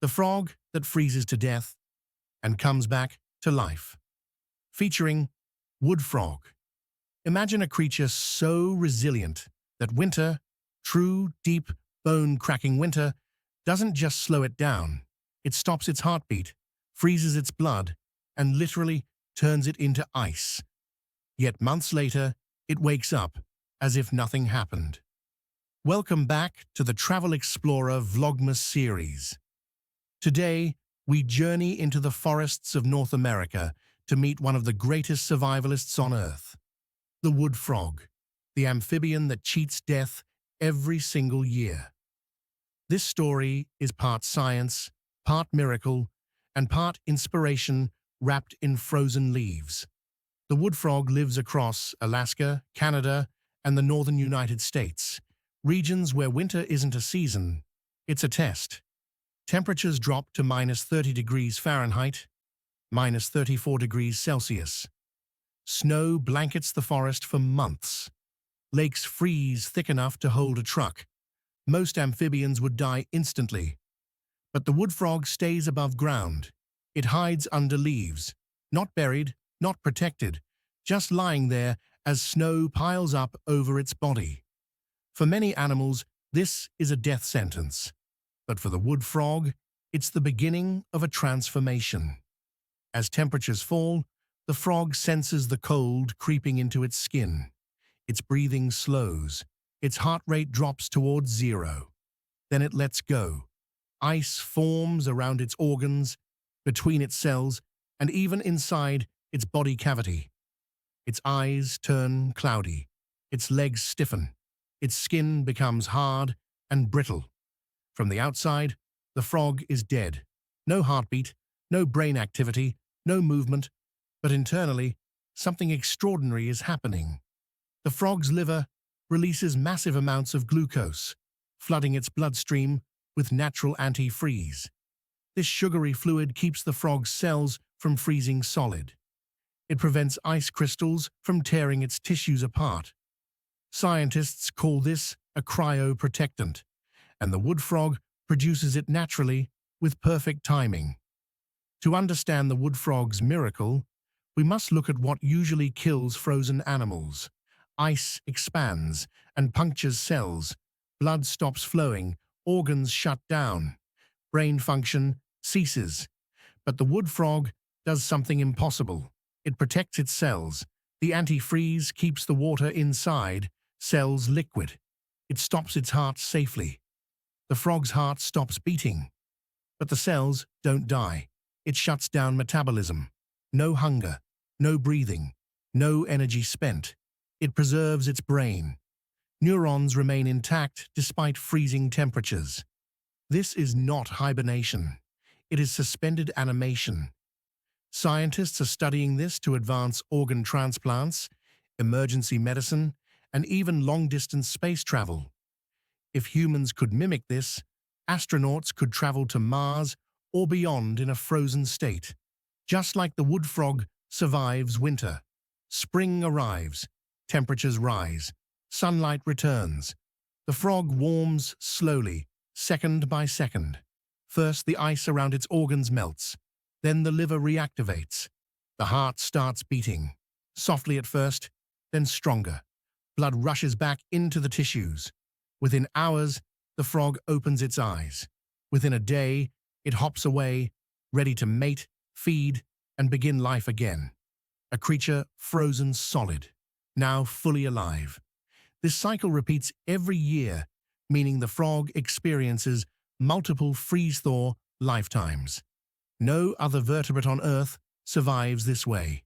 The frog that freezes to death and comes back to life. Featuring wood frog. Imagine a creature so resilient that winter, true, deep, bone-cracking winter, doesn't just slow it down. It stops its heartbeat, freezes its blood, and literally turns it into ice. Yet months later, it wakes up as if nothing happened. Welcome back to the Travel Explorer Vlogmas series. Today, we journey into the forests of North America to meet one of the greatest survivalists on Earth, the wood frog, the amphibian that cheats death every single year. This story is part science, part miracle, and part inspiration wrapped in frozen leaves. The wood frog lives across Alaska, Canada, and the northern United States, regions where winter isn't a season, it's a test. Temperatures drop to -30 degrees Fahrenheit, -34 degrees Celsius. Snow blankets the forest for months. Lakes freeze thick enough to hold a truck. Most amphibians would die instantly. But the wood frog stays above ground. It hides under leaves, not buried, not protected, just lying there as snow piles up over its body. For many animals, this is a death sentence. But for the wood frog, it's the beginning of a transformation. As temperatures fall, the frog senses the cold creeping into its skin. Its breathing slows. Its heart rate drops towards zero. Then it lets go. Ice forms around its organs, between its cells, and even inside its body cavity. Its eyes turn cloudy. Its legs stiffen. Its skin becomes hard and brittle. From the outside, the frog is dead. No heartbeat, no brain activity, no movement, but internally, something extraordinary is happening. The frog's liver releases massive amounts of glucose, flooding its bloodstream with natural antifreeze. This sugary fluid keeps the frog's cells from freezing solid. It prevents ice crystals from tearing its tissues apart. Scientists call this a cryoprotectant, and the wood frog produces it naturally with perfect timing. To understand the wood frog's miracle, we must look at what usually kills frozen animals. Ice expands and punctures cells, blood stops flowing, organs shut down, brain function ceases. But the wood frog does something impossible. It protects its cells. The antifreeze keeps the water inside cells liquid. It stops its heart safely. The frog's heart stops beating. But the cells don't die. It shuts down metabolism. No hunger, no breathing, no energy spent. It preserves its brain. Neurons remain intact despite freezing temperatures. This is not hibernation. It is suspended animation. Scientists are studying this to advance organ transplants, emergency medicine, and even long-distance space travel. If humans could mimic this, astronauts could travel to Mars or beyond in a frozen state. Just like the wood frog survives winter. Spring arrives, temperatures rise, sunlight returns. The frog warms slowly, second by second. First, the ice around its organs melts. Then the liver reactivates. The heart starts beating, softly at first, then stronger. Blood rushes back into the tissues. Within hours, the frog opens its eyes. Within a day, it hops away, ready to mate, feed, and begin life again. A creature frozen solid, now fully alive. This cycle repeats every year, meaning the frog experiences multiple freeze-thaw lifetimes. No other vertebrate on Earth survives this way.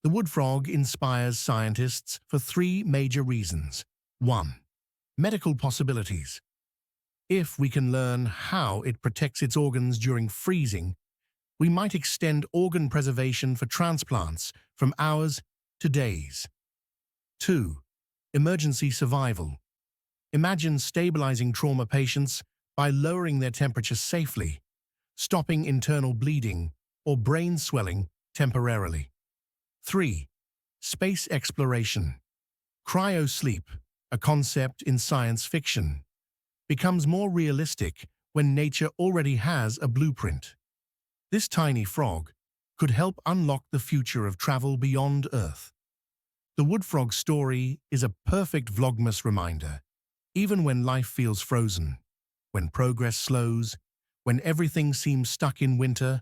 The wood frog inspires scientists for three major reasons. 1. Medical possibilities. If we can learn how it protects its organs during freezing, we might extend organ preservation for transplants from hours to days. 2. Emergency survival. Imagine stabilizing trauma patients by lowering their temperature safely, stopping internal bleeding or brain swelling temporarily. 3. Space exploration. Cryosleep, a concept in science fiction, becomes more realistic when nature already has a blueprint. This tiny frog could help unlock the future of travel beyond Earth. The wood frog story is a perfect Vlogmas reminder. Even when life feels frozen, when progress slows, when everything seems stuck in winter,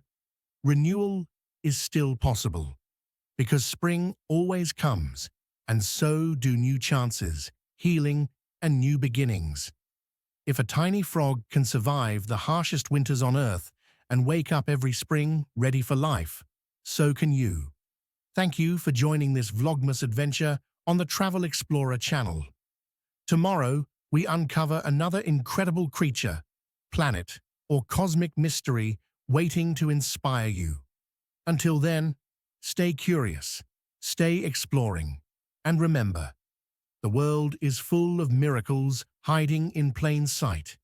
renewal is still possible. Because spring always comes, and so do new chances, healing, and new beginnings. If a tiny frog can survive the harshest winters on Earth and wake up every spring ready for life, so can you. Thank you for joining this Vlogmas adventure on the Travel Explorer channel. Tomorrow, we uncover another incredible creature, planet, or cosmic mystery waiting to inspire you. Until then, stay curious, stay exploring, and remember, the world is full of miracles hiding in plain sight.